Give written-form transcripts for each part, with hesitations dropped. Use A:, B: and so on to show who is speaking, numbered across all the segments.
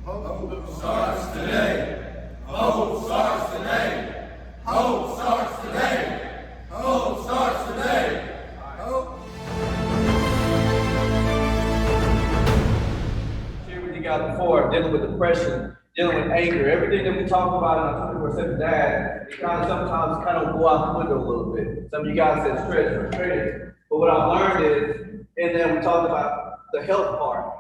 A: Hope starts today. Hope starts today. Hope starts today. Hope starts today. Hope.
B: Shared with you guys before, dealing with depression, dealing with anger, everything that we talk about in our 24/7 dad, it kind of sometimes kind of go out the window a little bit. Some of you guys said stress, frustrated. But what I've learned is, and then we talked about the health part.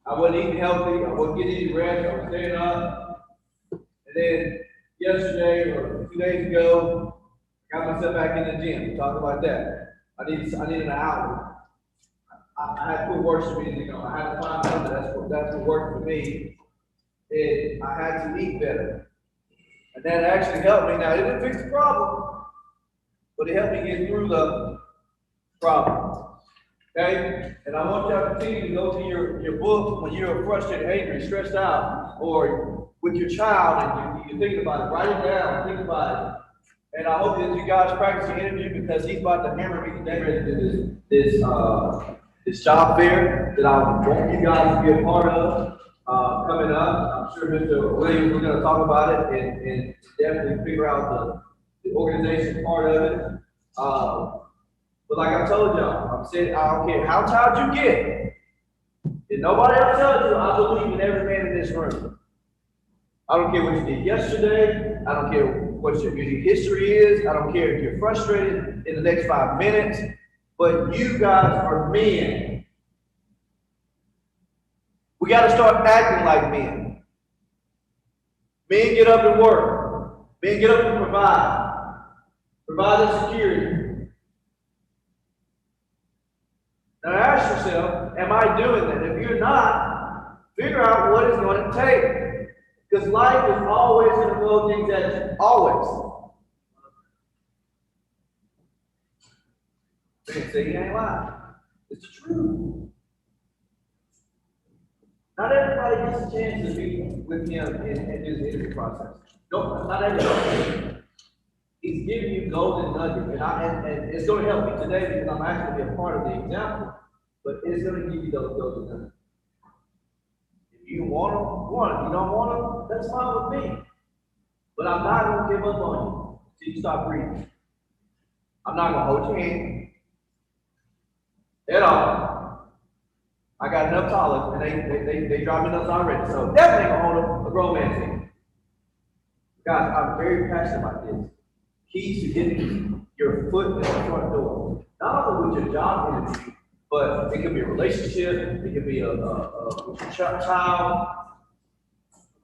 B: I wasn't eating healthy, I wasn't getting any rest, I was staying up. And then yesterday or 2 days ago, I got myself back in the gym. We talked about that. I needed an outlet. I had to put worship music on. I had to find something that's what worked for me. And I had to eat better. And that actually helped me. Now, it didn't fix the problem, but it helped me get through the problem. Okay? And I want y'all to continue to go to your book when you're frustrated, angry, stressed out, or with your child and you're thinking about it. Write it down, think about it. And I hope that you guys practice the interview because he's about to hammer me today ready to do this job fair that I want you guys to be a part of coming up. I'm sure Mr. Williams, we're going to talk about it and definitely figure out the organization part of it. But like I told y'all, I'm saying I don't care how tired you get. If nobody else tells you, I believe in every man in this room. I don't care what you did yesterday. I don't care what your history is. I don't care if you're frustrated in the next 5 minutes. But you guys are men. We got to start acting like men. Men get up and work. Men get up and provide. Provide the security. Now ask yourself, am I doing that? If you're not, figure out what it's going to take. Because life is always going to throw things at you. Always. They can say you ain't lying. It's the truth. Not everybody gets a chance to be with him and do the interview process. No, not everybody. He's giving you golden nuggets, and it's going to help me today because I'm actually going to be a part of the example, but it's going to give you those golden nuggets. If you want them, want them. If you don't want them, that's fine with me. But I'm not going to give up on you until you stop breathing. I'm not going to hold your hand at all. I got enough tolerance, and they drive me nuts already, so definitely going to hold a grown man's hand. Guys, I'm very passionate about this. Keys to getting your foot in the front door. Not only with your job interview, but it could be a relationship, it could be with your child.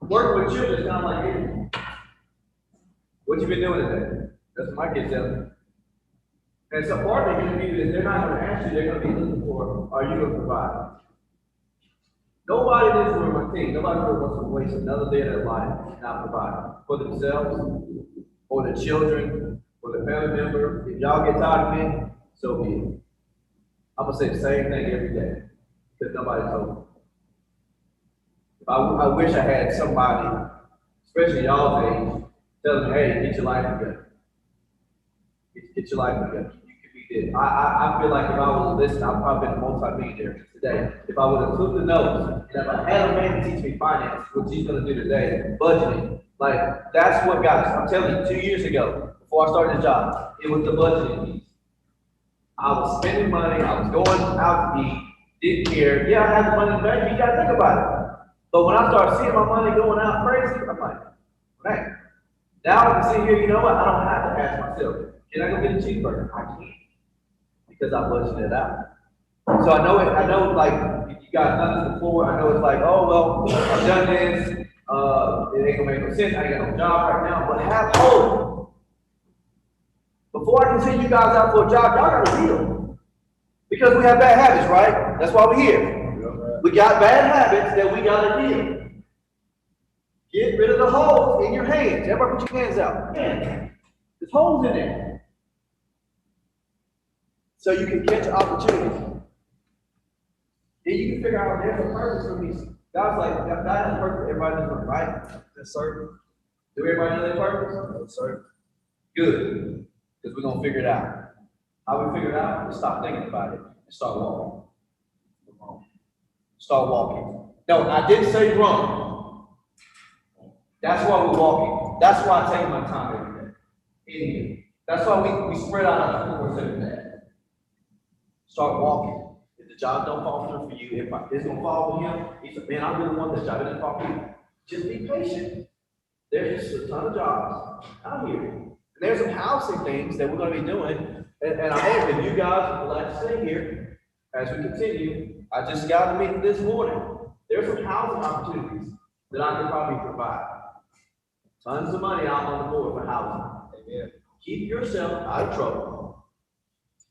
B: Working with children is kind of like anything. What you been doing today? That's what my kids tell me. And so part of the interview is they're not going to ask you, they're going to be looking for, are you going to provide? Nobody in this room, I think, nobody wants to waste another day of their life not providing for themselves, or the children, or the family member. If y'all get tired of me, so be it. I'm gonna say the same thing every day because nobody told me. I wish I had somebody, especially y'all's age, telling me, "Hey, get your life together. Get your life together. You can be this." I feel like if I was listening, I'd probably been a multi-millionaire today. If I would have took the notes and if I had a man to teach me finance, which he's gonna do today, budgeting. Like, that's what got us. I'm telling you, 2 years ago, before I started the job, it was the budgeting piece. I was spending money, I was going out to eat, didn't care. Yeah, I had the money in the bank, you gotta think about it. But when I started seeing my money going out crazy, I'm like, man, now I can see here, you know what? I don't have to ask myself, can I go get a cheeseburger? I can't. Because I budgeted it out. So I know like, if you guys done this before, I know it's like, oh, well, I've done this. It ain't gonna make no sense. I ain't got no job right now, but have hope. Before I can send you guys out for a job, y'all gotta heal. Because we have bad habits, right? That's why we're here. We got bad habits that we gotta heal. Get rid of the holes in your hands. Everybody put your hands out. Man, there's holes in there. So you can catch opportunities. Then you can figure out there's a purpose for these. God's like, God has a purpose for everybody in the room, right? Yes, sir. Do everybody know their purpose? No, sir. Good. Because we're going to figure it out. How we figure it out? We stop thinking about it and start walking. Start walking. No, I didn't say run. That's why we're walking. That's why I take my time every day. In here. That's why we spread out our 24/7 day. Start walking. If the job don't fall through for you, if it's gonna fall for him, he said, man, I'm gonna want this job, it didn't fall for you. Just be patient. There's just a ton of jobs out here. And there's some housing things that we're gonna be doing. And I hope that you guys will like to stay here as we continue. I just got a meeting this morning. There's some housing opportunities that I can probably provide. Tons of money out on the board for housing. Amen. Keep yourself out of trouble.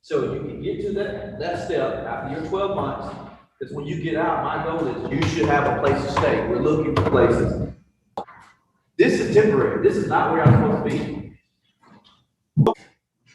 B: So you can get to that step after your 12 months. Because when you get out, my goal is you should have a place to stay. We're looking for places. This is temporary. This is not where I'm supposed to be.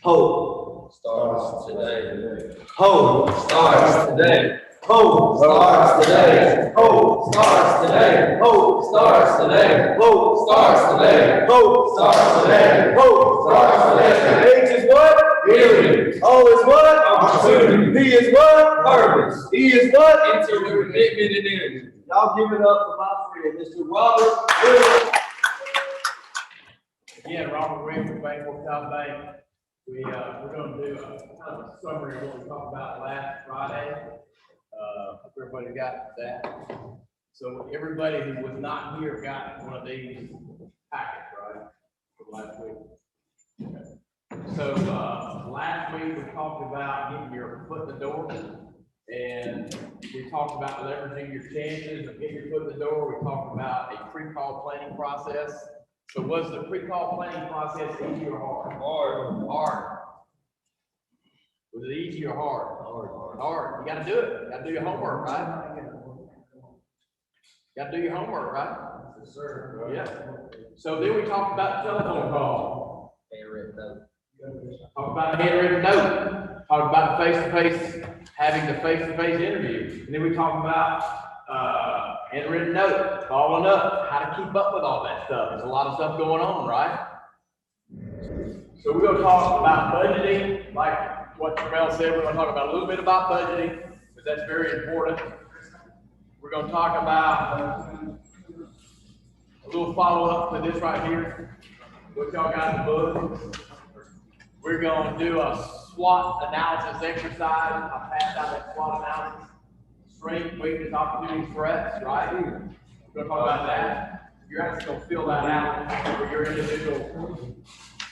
B: Hope
A: Starts today.
B: Hope
A: Starts today.
B: Hope
A: Starts today.
B: Hope
A: Starts today.
B: Hope
A: Starts today.
B: Hope
A: Starts today.
B: Hope
A: Starts today.
B: Hope
A: Starts today.
B: Age is what?
A: Healing.
B: O is what?
A: Opportunity.
B: P is what?
A: Purpose.
B: E is what?
A: Enter the commitment and energy.
B: Y'all give it up for my friend, Mr. Robert Williams.
C: Again, Robert Williams with Bancorp South Bank. We're gonna do a kind of a summary of what we talked about last Friday. Hope everybody got that. So everybody who was not here got one of these packets, right, from last week. Okay. So, last week we talked about getting your foot in the door, and we talked about leveraging your chances of getting your foot in the door. We talked about a pre-call planning process. So was the pre-call planning process easy or hard? Hard. Was it easy or hard? Hard. You gotta do it. You gotta do your homework, right? You gotta do your homework, right?
A: Yes, sir.
C: Yeah. So then we talked about telephone call. Talked about a handwritten note. Talked about the face-to-face, having the face-to-face interview. And then we talked about handwritten note, following up, how to keep up with all that stuff. There's a lot of stuff going on, right? So we're gonna talk about budgeting, like what Terrell said. We're gonna talk about a little bit about budgeting, because that's very important. We're gonna talk about a little follow-up to this right here, what y'all got in the book. We're gonna do a SWOT analysis exercise. I passed out that SWOT analysis. Strength, weakness, opportunities, threats, right? We're gonna talk about that. You're actually gonna fill that out for your individual.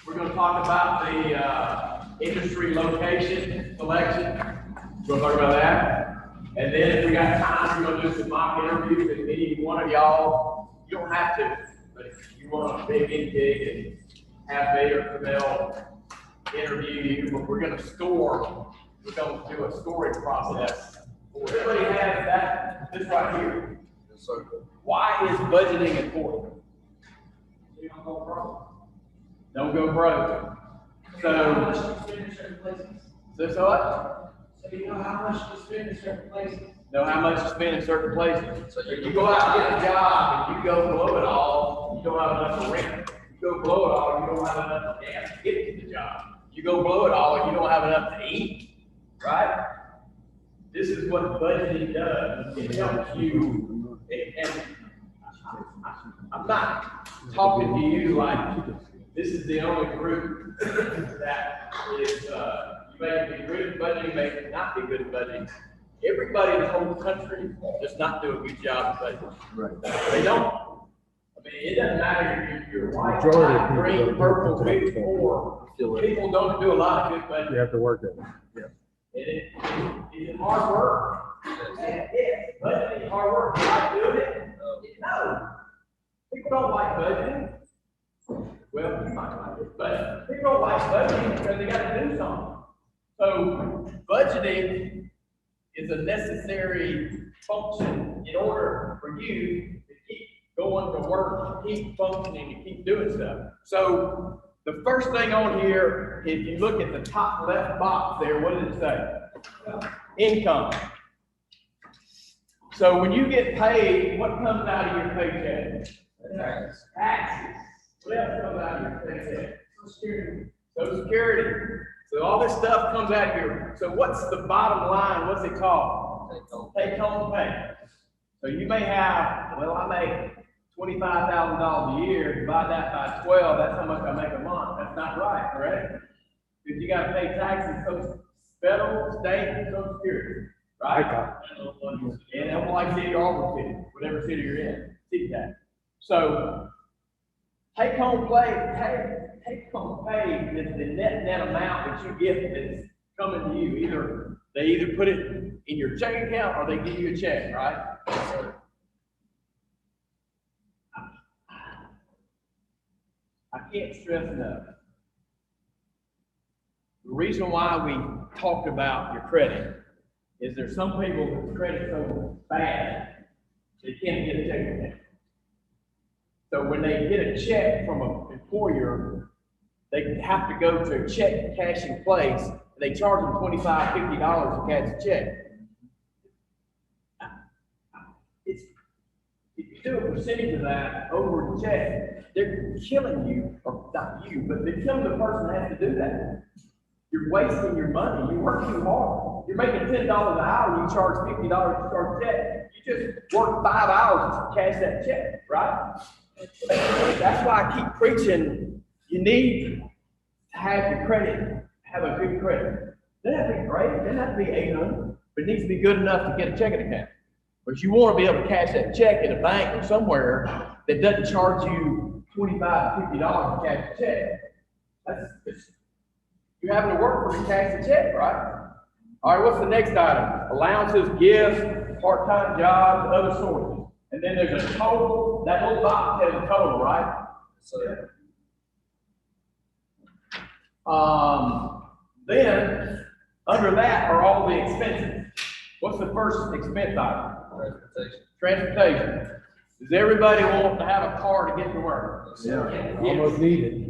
C: We're gonna talk about the industry location selection. We're gonna talk about that. And then if we got time, we're gonna do some mock interviews with any one of y'all. You don't have to, but if you want a big gig and have me or Camille interview you, but we're gonna do a scoring process. Everybody has that, this right here.
A: Yes, sir.
C: Why is budgeting important? You don't go broke. Don't go broke. So what?
D: So you know how much to spend in certain places.
C: Know how much to spend in certain places. So you go out and get a job and you go blow it all, you don't have enough to rent. You go blow it all, you don't have enough to gas to get to the job. You go blow it all, you don't have enough to eat, right? This is what budgeting does. It helps you, and I'm not talking to you like this is the only group that is, you may be good at budgeting, may not be good at budgeting. Everybody in the whole country does not do a good job at budgeting. Right. They don't. I mean, it doesn't matter if you're white, black, green, purple, big, four. People don't do a lot of good budgeting.
E: You have to work it. Yeah.
C: It's hard work. Yes, budgeting is hard work. You like doing it? No. People don't like budgeting. Well, you might like it, but people don't like budgeting because they got to do something. So budgeting is a necessary function in order for you to keep going to work, to keep functioning, to keep doing stuff. So the first thing on here, if you look at the top left box there, what does it say? Income. So when you get paid, what comes out of your paycheck? Taxes. What else comes out of your paycheck? Social Security. Social Security. So all this stuff comes out here. So what's the bottom line? What's it called? Take home pay. So you may have, well, I make $25,000 a year, divide that by 12, that's how much I make a month. That's not right, correct? Because you gotta pay taxes, federal, state, and social security, right? And Oklahoma City or Auburn City, whatever city you're in, city tax. So, take home pay is the net amount that you get that's coming to you. They either put it in your checking account or they give you a check, right? I can't stress enough. The reason why we talked about your credit is there's some people whose credit's so bad, they can't get a checking account. So when they get a check from an employer, they have to go to a check cashing place, and they charge them $25, $50 to cash a check. If you do a percentage of that over the check, they're killing you, or not you, but they're killing the person that has to do that. You're wasting your money. You work too hard. You're making $10 an hour, you charge $50 to start a check. You just work 5 hours to cash that check, right? That's why I keep preaching, you need to have your credit, have a good credit. Doesn't have to be great, doesn't have to be 800, but it needs to be good enough to get a checking account. But you want to be able to cash that check at a bank or somewhere that doesn't charge you $25 to $50 to cash a check. You're having to work for to cash the check, right? All right, what's the next item? Allowances, gifts, part-time jobs, other sources. And then there's a total, that little box has a total, right? Then, under that are all the expenses. What's the first expense item? Transportation. Does everybody want to have a car to get to work?
A: Yeah.
E: Almost needed.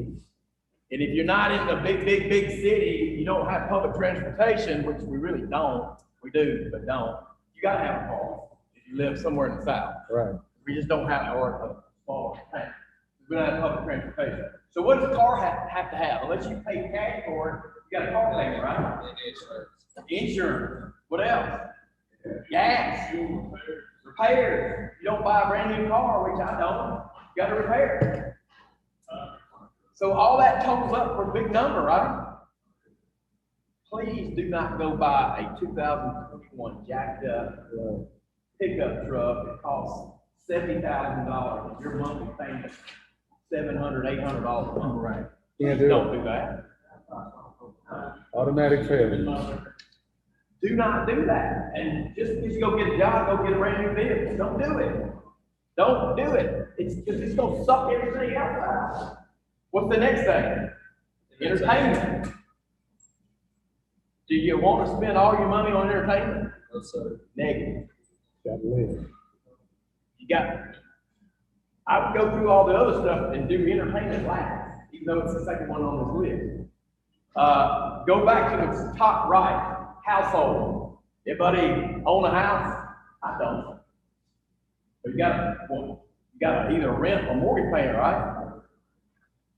C: And if you're not in a big city, you don't have public transportation, which we really don't. We do, but don't. You gotta have a car if you live somewhere in the South.
E: Right.
C: We just don't have a small town. We don't have public transportation. So what does a car have to have? Unless you pay cash for it, you got a car payment, right? Insurance. What else? Gas. Repairs. You don't buy a brand new car, which I don't. You gotta repair it. So all that totals up for a big number, right? Please do not go buy a 2021 jacked up pickup truck that costs $70,000. Your monthly payment $700, $800 a month.
E: Right.
C: Please
E: Can't do
C: don't
E: it.
C: do that.
E: Automatic failure.
C: Do not do that. And just because you go get a job, go get a brand new vehicle. Don't do it. Don't do it. It's because it's gonna suck everything else out. What's the next thing? Entertainment. Do you want to spend all your money on entertainment?
A: No, sir.
C: Negative.
E: Gotta live.
C: I would go through all the other stuff and do entertainment last, even though it's the second one on this list. Go back to the top right, household. Everybody own a house? I don't. But you gotta either rent or mortgage payment, right?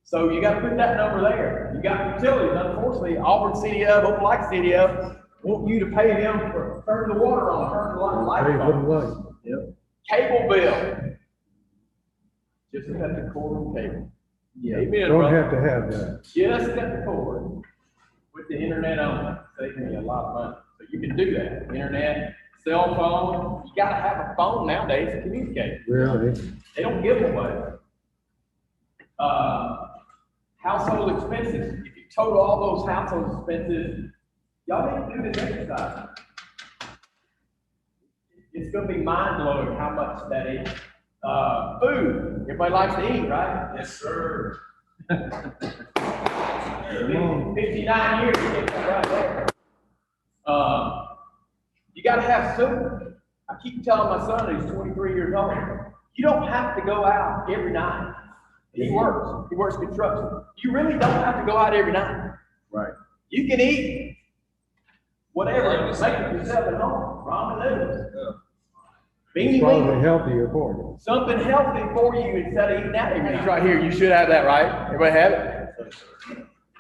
C: So you gotta put that number there. You got utilities, unfortunately, Auburn CDL, Opelika CDL, want you to pay them for turning the water on, turning the light
E: Hey,
C: on.
E: good luck.
C: Yep. Cable bill. Just cut the cord on cable. Yeah. Amen,
E: Don't
C: brother.
E: have to have that.
C: Just cut the cord with the internet on it. Saves me a lot of money. So you can do that. Internet, cell phone. You gotta have a phone nowadays to communicate.
E: Really?
C: They don't give them away. Household expenses. If you total all those household expenses, y'all need to do this exercise. It's gonna be mind blowing how much that is. Food. Everybody likes to eat, right?
A: Yes, sir.
C: 59 years to get that right there. You gotta have soup. I keep telling my son who's 23 years old, you don't have to go out every night. He works construction. You really don't have to go out every night.
E: Right.
C: You can eat whatever, make it yourself at home, ramen noodles. Beanie
E: Probably
C: weenies.
E: healthier for you.
C: Something healthy for you instead of eating out every night. Right here, you should have that, right? Everybody have it?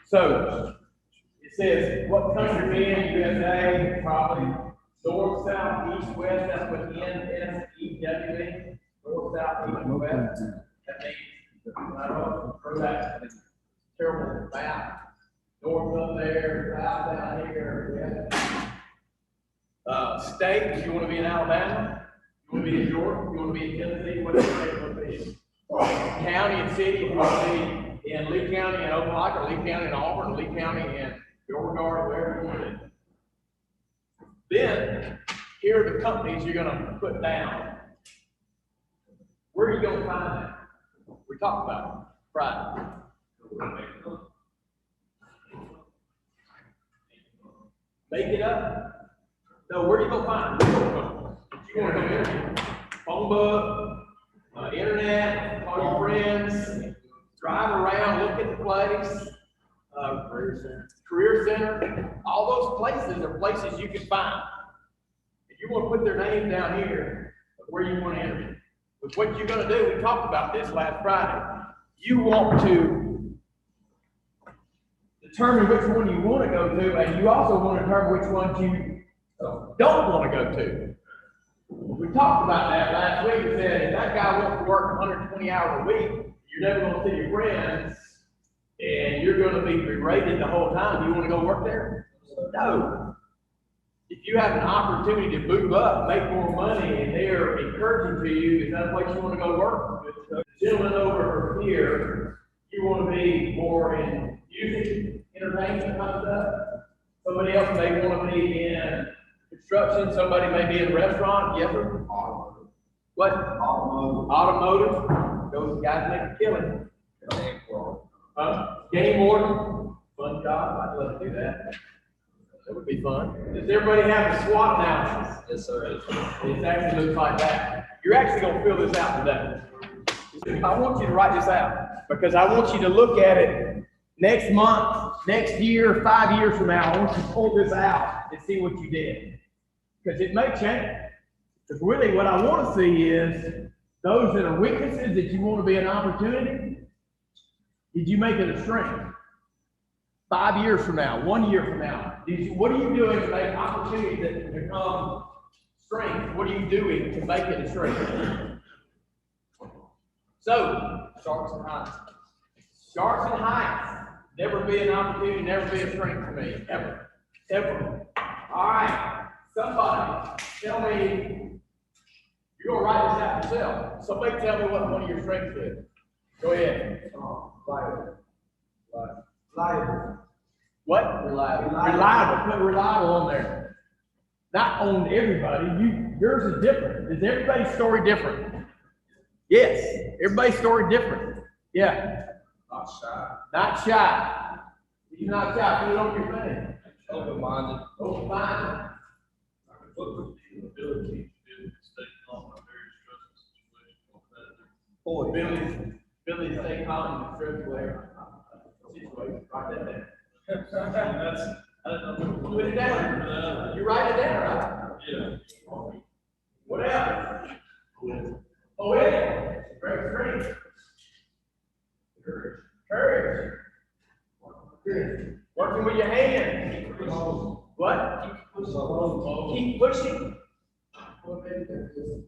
C: So, it says, what country being, USA, probably north, south, east, west, that's what NSEW means. north, south, east, and west. That means, I don't know, throw that terrible map, north up there, south down here, yeah. State, if you wanna be in Alabama, you wanna be in Georgia, you wanna be in Tennessee, whatever state you wanna be. County and city, if you wanna be in Lee County and Opelika, or Lee County and Auburn, or Lee County and Beauregard, wherever you wanna be. Then, here are the companies you're gonna put down. Where are you gonna find that? We talked about it Friday. Make it up. No, where are you gonna find it? You wanna go interview. Phone book, internet, call your friends, drive around, look at the place. Career Center, all those places are places you can find. If you want to put their name down here of where you want to interview. But what you're going to do, we talked about this last Friday. You want to determine which one you want to go to, and you also want to determine which ones you don't want to go to. We talked about that last week. We said if that guy wants to work 120 hours a week, you're never going to see your friends, and you're going to be berated the whole time. Do you want to go work there? No. If you have an opportunity to move up, make more money, and they're encouraging to you, is that a place you want to go work? The gentleman over here, you want to be more in music, entertainment kind of stuff. Somebody else may want to be in construction. Somebody may be in a restaurant. Yes, sir?
A: Automotive.
C: What?
A: Automotive.
C: Automotive. Those guys make a killing. Game warden. Fun job. I'd love to do that. That would be fun. Does everybody have the SWOT analysis?
A: Yes, sir.
C: It actually looks like that. You're actually going to fill this out today. I want you to write this out because I want you to look at it next month, next year, 5 years from now. I want you to pull this out and see what you did. Because it may change. Because really what I want to see is those that are weaknesses that you want to be an opportunity, did you make it a strength? 5 years from now, 1 year from now, what are you doing to make opportunities that become strengths? What are you doing to make it a strength? So,
A: Sharks and heights.
C: Sharks and heights, never be an opportunity, never be a strength for me, ever, ever. All right, somebody tell me, you're gonna write this out yourself. Somebody tell me what one of your strengths is. Go ahead.
A: Reliable.
C: What? Reliable. Put reliable on there. Not on everybody. Yours is different. Is everybody's story different? Yes. Everybody's story different. Yeah.
A: Not shy.
C: Not shy. You're not shy. Put it on your thing.
A: Open-minded.
C: Open-minded.
A: Ability to stay calm in very stressful situations.
C: Boy, Billy, stay calm in stressful situation. Write that down. Put it down. You write it down, right?
A: Yeah.
C: What else? Oh, yeah. Great strength. Courage. Working with your hands. What? Keep pushing.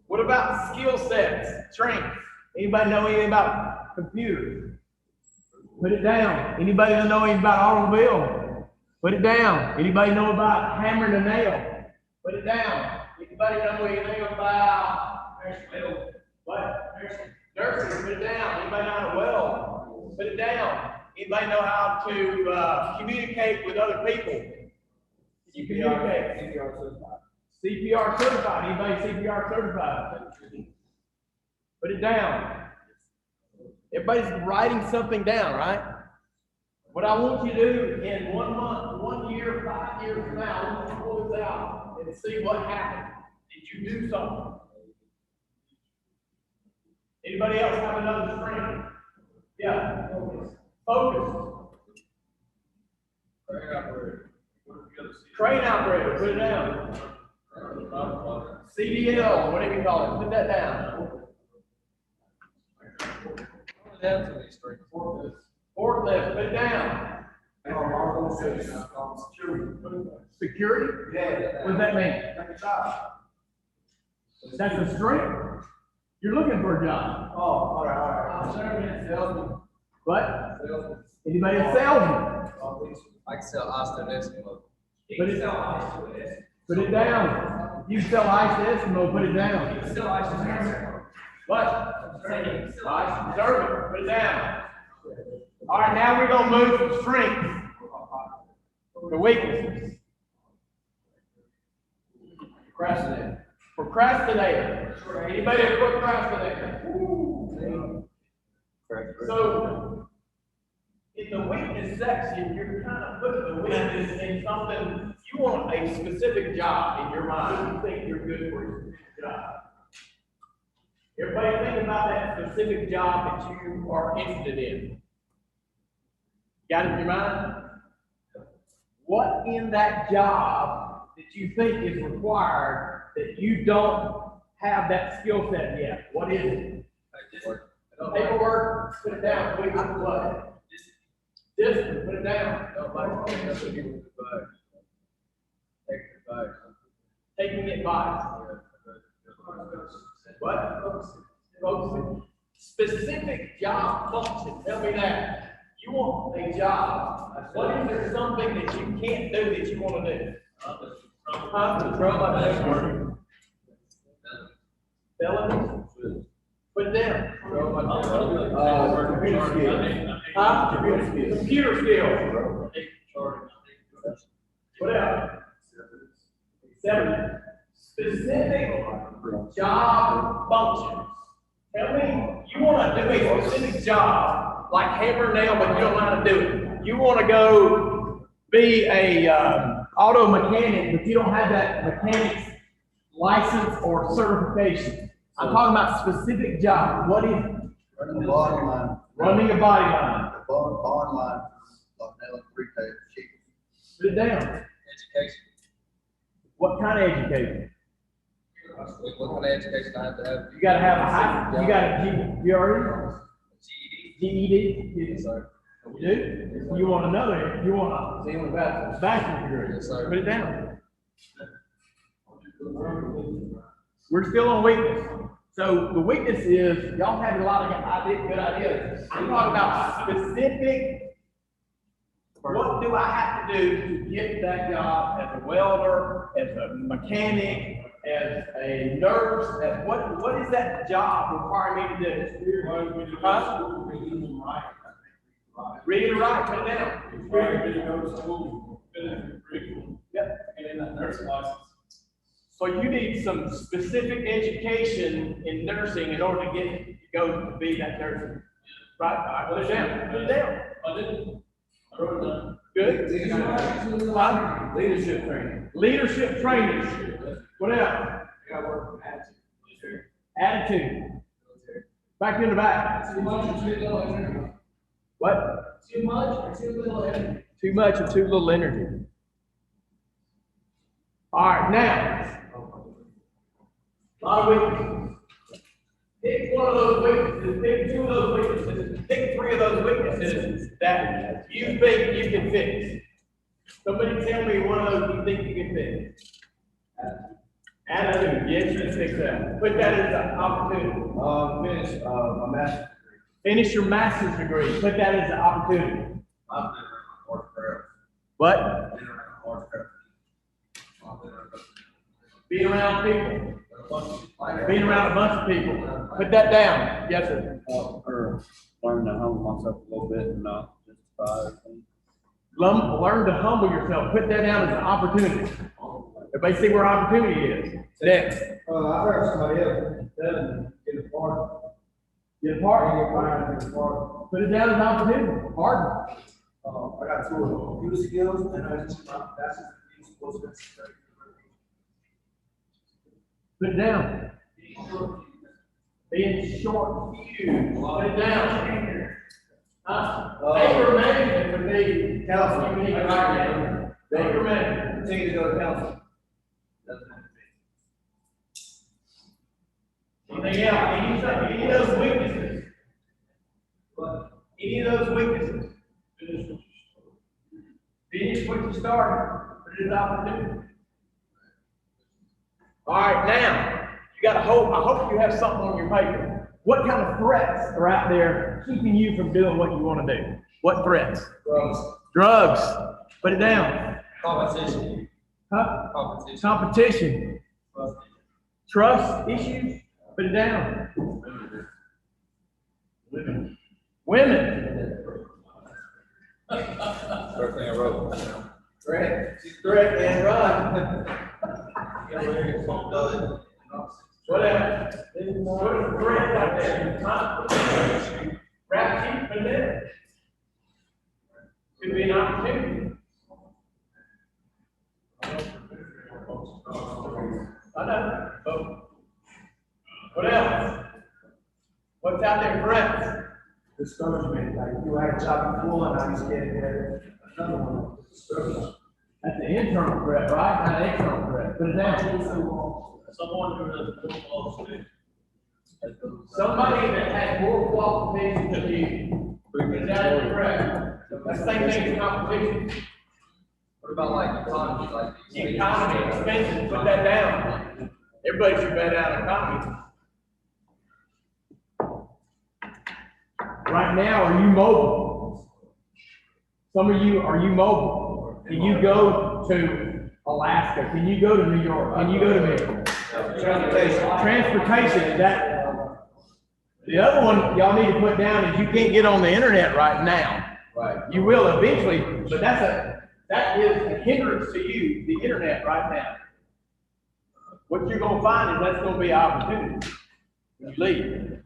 C: What about skill sets, strength? Anybody know anything about computers? Put it down. Anybody know anything about automobile? Put it down. Anybody know about hammering a nail? Put it down. Anybody know anything about what? Nursing. Put it down. Anybody know how to weld? Put it down. Anybody know how to communicate with other people? You communicate.
A: CPR certified.
C: CPR certified. Anybody CPR certified? Put it down. Everybody's writing something down, right? What I want you to do in 1 month, 1 year, 5 years from now, I want you to pull this out and see what happened. Did you do something? Anybody else have another strength? Yeah. Focus.
A: Crane operator.
C: Crane operator, put it down. CDL, whatever you call it, put that down.
A: Down to these three.
C: Forklift, put it down. Security?
A: Yeah.
C: What does that mean? That's a strength. You're looking for a job.
B: Oh, all right.
D: Observant.
A: Salesman.
C: What?
A: Salesman.
C: Anybody a salesman?
A: I can sell Austin Eskimo.
C: Put it,
D: Sell ice to it.
C: put it down. You sell ice to Eskimo, put it down.
D: Sell ice to it.
C: What? Ice, observant, put it down. All right, now we're gonna move from strengths to weaknesses. Procrastinator. Procrastinator. Anybody a procrastinator? So, in the weakness section, you're kind of putting the weakness in something, you want a specific job in your mind, you think you're good for a specific job. Everybody think about that specific job that you are interested in. Got it in your mind? What in that job that you think is required that you don't have that skill set yet? What is it? Paperwork, put it down. Wait, what? Discipline, put it down. Taking advice. What? Focusing. Specific job function. Tell me that. You want a job. What is there something that you can't do that you want to do? Control my felony. Put it down.
B: Computer skills.
C: Computer skills. What else? 7. Specific job functions. Tell me, you want to do a specific job, like hammer nail, but you don't know how to do it. You want to go be a auto mechanic, but you don't have that mechanic's license or certification. I'm talking about specific job. What is it?
F: Running the bottom line.
C: Running a body line.
F: The bottom line, like nailing retail sheet.
C: Put it down.
A: Education.
C: What kind of education?
A: What kind of education I have to have?
C: You gotta have a high, you got a G, you already?
A: GED.
C: GED?
A: Yes, sir.
C: You do? You want another, you want a bachelor's degree?
A: Yes, sir.
C: Put it down. We're still on weakness. So the weakness is, y'all have a lot of good ideas. I'm talking about specific, what do I have to do to get that job as a welder, as a mechanic, as a nurse, as what is that job require me to do? Huh? Read and write, put it down. Yep.
A: And that nursing license.
C: So you need some specific education in nursing in order to go to be that nurse. Right? All right, put it down. Put it down.
A: I did. I wrote it down.
C: Good.
B: Leadership training.
C: Leadership training. What else?
A: I got to work on attitude.
C: Attitude. Back in the back.
A: Too much or too little energy?
C: What?
A: Too much or too little energy?
C: Too much or too little energy. All right, now. A lot of weaknesses. Pick one of those weaknesses, pick 2 of those weaknesses, pick 3 of those weaknesses that you think you can fix. Somebody tell me one of those you think you can fix. Attitude, yes, you can fix that. Put that as an opportunity.
B: Finish, my master's degree.
C: Finish your master's degree, put that as an opportunity.
A: I've been around hard craft.
C: What?
A: Been around hard craft.
C: Being around people.
A: Like,
C: Being around a bunch of people. Put that down. Yes, sir.
E: Or learn to humble myself a little bit and not justify everything.
C: Learn to humble yourself. Put that down as an opportunity. Everybody see where opportunity is. Next.
B: I heard somebody else, doesn't get a part.
C: Get a partner. Put it down as an opportunity. Partner.
B: I got 2 of them, computer skills, and I just, that's just supposed to be.
C: Put it down. Being short fused. Put it down. Anger management would be council. You need to write down. Anger management.
B: Continue to go to council.
C: Anything else? Any of those weaknesses? Any of those weaknesses? Finish what you started. Put it as opportunity. All right, now, you got a hope, I hope you have something on your paper. What kind of threats are out there keeping you from doing what you want to do? What threats?
B: Drugs.
C: Drugs. Put it down.
B: Competition.
C: Huh?
B: Competition.
C: Competition. Trust issues. Put it down. Women.
B: First thing I wrote.
C: Threat. Threat and run. What else? What is the threat right there? Huh? Rap sheet, put it in. Could be an opportunity. I know. Oh. What else? What's out there, threats?
A: Discouragement, like you had a job before and now you get another one. Discouragement.
C: That's the internal threat, right? Not the external threat. Put it down.
A: Someone who doesn't football today.
C: Somebody that has more qualifications than you. Put it down in the threat. That's the same thing as competition.
B: What about like economy, like?
C: The economy, expenses, put that down. Everybody should bet out economy. Right now, are you mobile? Some of you, are you mobile? Can you go to Alaska? Can you go to New York? Can you go to Michigan? Transportation, is that? The other one y'all need to put down is you can't get on the internet right now.
B: Right.
C: You will eventually, but that is a hindrance to you, the internet right now. What you're gonna find is that's gonna be an opportunity when you leave.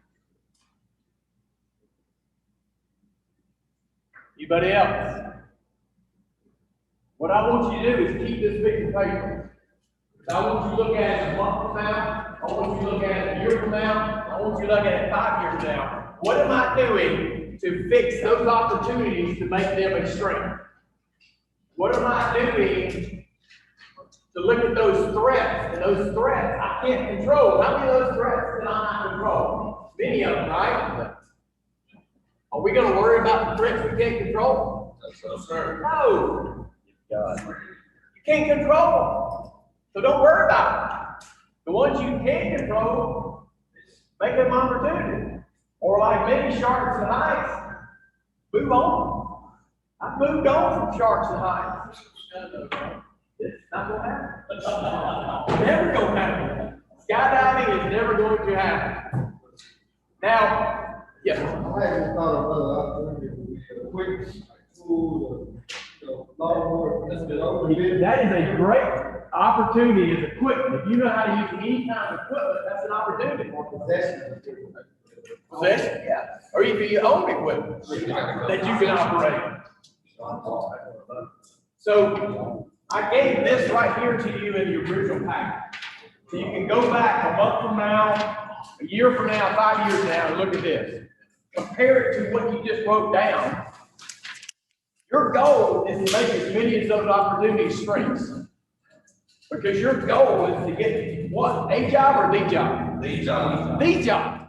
C: Anybody else? What I want you to do is keep this piece of paper. I want you to look at it a month from now. I want you to look at it a year from now. I want you to look at it 5 years from now. What am I doing to fix those opportunities to make them a strength? What am I doing to look at those threats? And those threats I can't control. How many of those threats can I not control? Many of them, right? Are we going to worry about the threats we can't control? No. You can't control them. So don't worry about it. The ones you can control, make them opportunity. Or like many Sharks and Heights, move on. I've moved on from Sharks and Heights. It's not going to happen. Never going to happen. Skydiving is never going to happen. Now, yes.
F: I hadn't thought of other opportunities would be a quick school, lawnmower.
C: That is a great opportunity as equipment. If you know how to use any kind of equipment, that's an opportunity. Possession, yeah. Or if you own equipment that you can operate. So I gave this right here to you in the original packet. So you can go back a month from now, a year from now, 5 years from now, and look at this. Compare it to what you just wrote down. Your goal is to make as many of those opportunities strengths. Because your goal is to get what? A job or the job?
B: The job.
C: The job.